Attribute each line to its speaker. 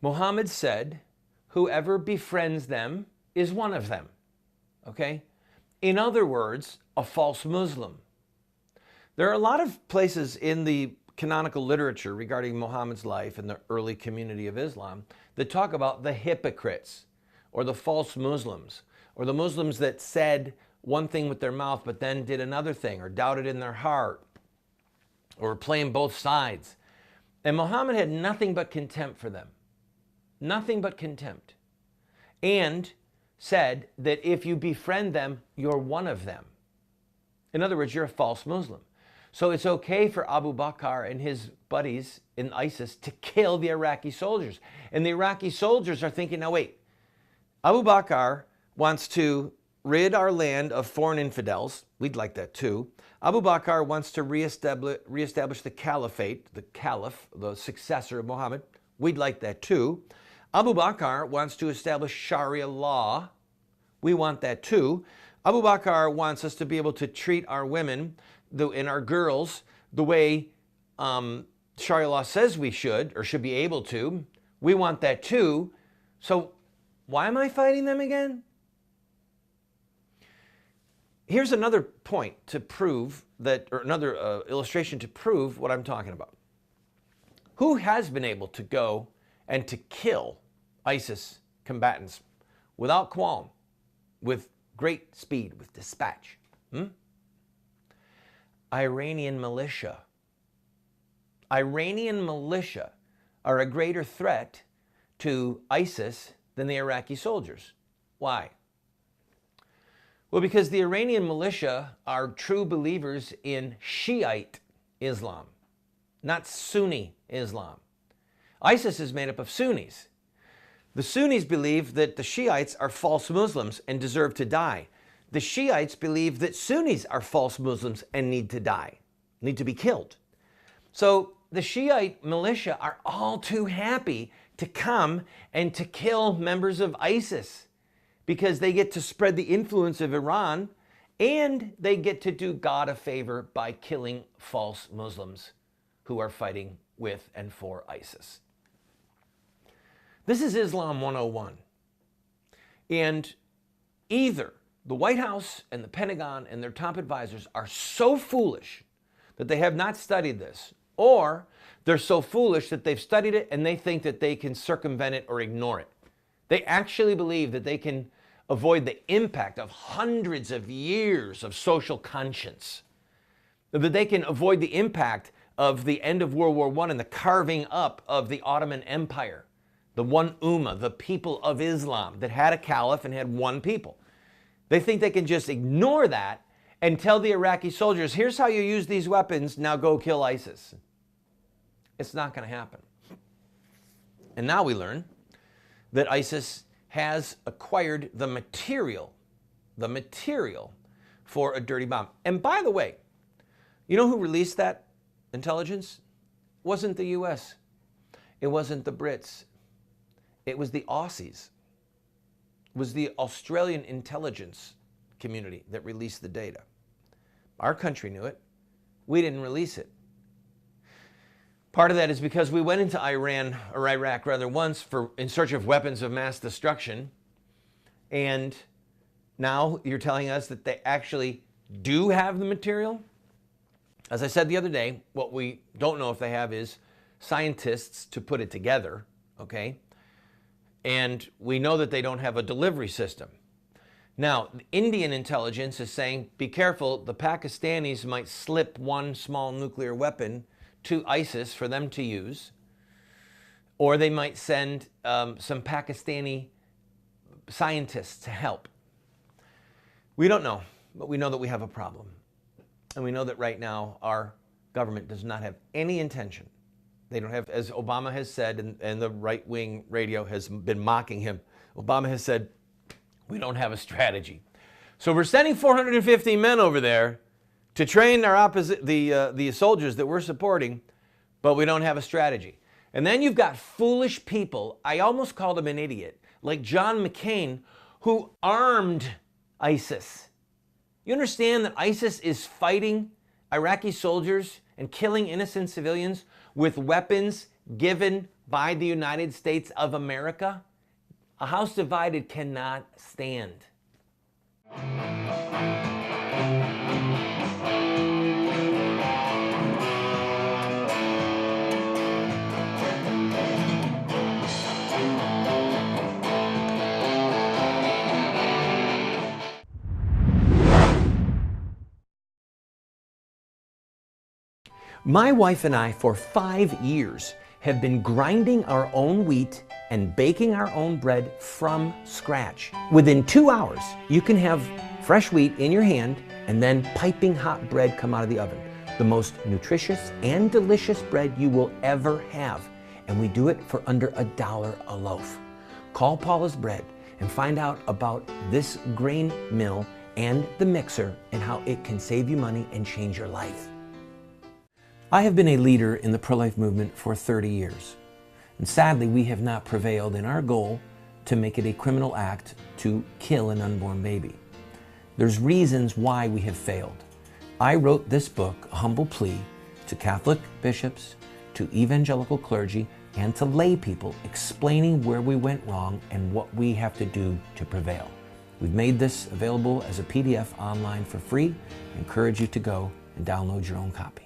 Speaker 1: Muhammad said, whoever befriends them is one of them. Okay? In other words, a false Muslim. There are a lot of places in the canonical literature regarding Muhammad's life and the early community of Islam that talk about the hypocrites or the false Muslims or the Muslims that said one thing with their mouth but then did another thing or doubted in their heart or were playing both sides. And Muhammad had nothing but contempt for them. Nothing but contempt. And said that if you befriend them, you're one of them. In other words, you're a false Muslim. So it's okay for Abu Bakr and his buddies in ISIS to kill the Iraqi soldiers. And the Iraqi soldiers are thinking, now wait, Abu Bakr wants to rid our land of foreign infidels. We'd like that too. Abu Bakr wants to reestablish the caliphate, the caliph, the successor of Muhammad. We'd like that too. Abu Bakr wants to establish Sharia law. We want that too. Abu Bakr wants us to be able to treat our women and our girls the way Sharia law says we should or should be able to. We want that too. So why am I fighting them again? Here's another point to prove that, or another illustration to prove what I'm talking about. Who has been able to go and to kill ISIS combatants without qualm, with great speed, with dispatch? Iranian militia. Iranian militia are a greater threat to ISIS than the Iraqi soldiers. Why? Well, because the Iranian militia are true believers in Shiite Islam, not Sunni Islam. ISIS is made up of Sunnis. The Sunnis believe that the Shiites are false Muslims and deserve to die. The Shiites believe that Sunnis are false Muslims and need to die, need to be killed. So the Shiite militia are all too happy to come and to kill members of ISIS because they get to spread the influence of Iran and they get to do God a favor by killing false Muslims who are fighting with and for ISIS. This is Islam 101. And either the White House and the Pentagon and their top advisors are so foolish that they have not studied this, or they're so foolish that they've studied it and they think that they can circumvent it or ignore it. They actually believe that they can avoid the impact of hundreds of years of social conscience, that they can avoid the impact of the end of World War I and the carving up of the Ottoman Empire, the one Ummah, the people of Islam that had a caliph and had one people. They think they can just ignore that and tell the Iraqi soldiers, here's how you use these weapons, now go kill ISIS. It's not going to happen. And now we learn that ISIS has acquired the material for a dirty bomb. And by the way, you know who released that intelligence? It wasn't the US. It wasn't the Brits. It was the Aussies. It was the Australian intelligence community that released the data. Our country knew it. We didn't release it. Part of that is because we went into Iran, or Iraq rather, once in search of weapons of mass destruction. And now you're telling us that they actually do have the material? As I said the other day, what we don't know if they have is scientists to put it together, okay? And we know that they don't have a delivery system. Now, Indian intelligence is saying, be careful, the Pakistanis might slip one small nuclear weapon to ISIS for them to use, or they might send some Pakistani scientists to help. We don't know, but we know that we have a problem. And we know that right now our government does not have any intention. They don't have, as Obama has said, and the right-wing radio has been mocking him, Obama has said, we don't have a strategy. So we're sending 450 men over there to train our the soldiers that we're supporting, but we don't have a strategy. And then you've got foolish people, I almost called him an idiot, like John McCain, who armed ISIS. You understand that ISIS is fighting Iraqi soldiers and killing innocent civilians with weapons given by the United States of America, a house divided cannot stand. My wife and I, for 5 years, have been grinding our own wheat and baking our own bread from scratch. Within 2 hours, you can have fresh wheat in your hand and then piping hot bread come out of the oven. The most nutritious and delicious bread you will ever have. And we do it for under $1 a loaf. Call Paula's Bread and find out about this grain mill and the mixer and how it can save you money and change your life. I have been a leader in the pro-life movement for 30 years. And sadly, we have not prevailed in our goal to make it a criminal act to kill an unborn baby. There's reasons why we have failed. I wrote this book, A Humble Plea, to Catholic bishops, to evangelical clergy, and to lay people, explaining where we went wrong and what we have to do to prevail. We've made this available as a PDF online for free. I encourage you to go and download your own copy.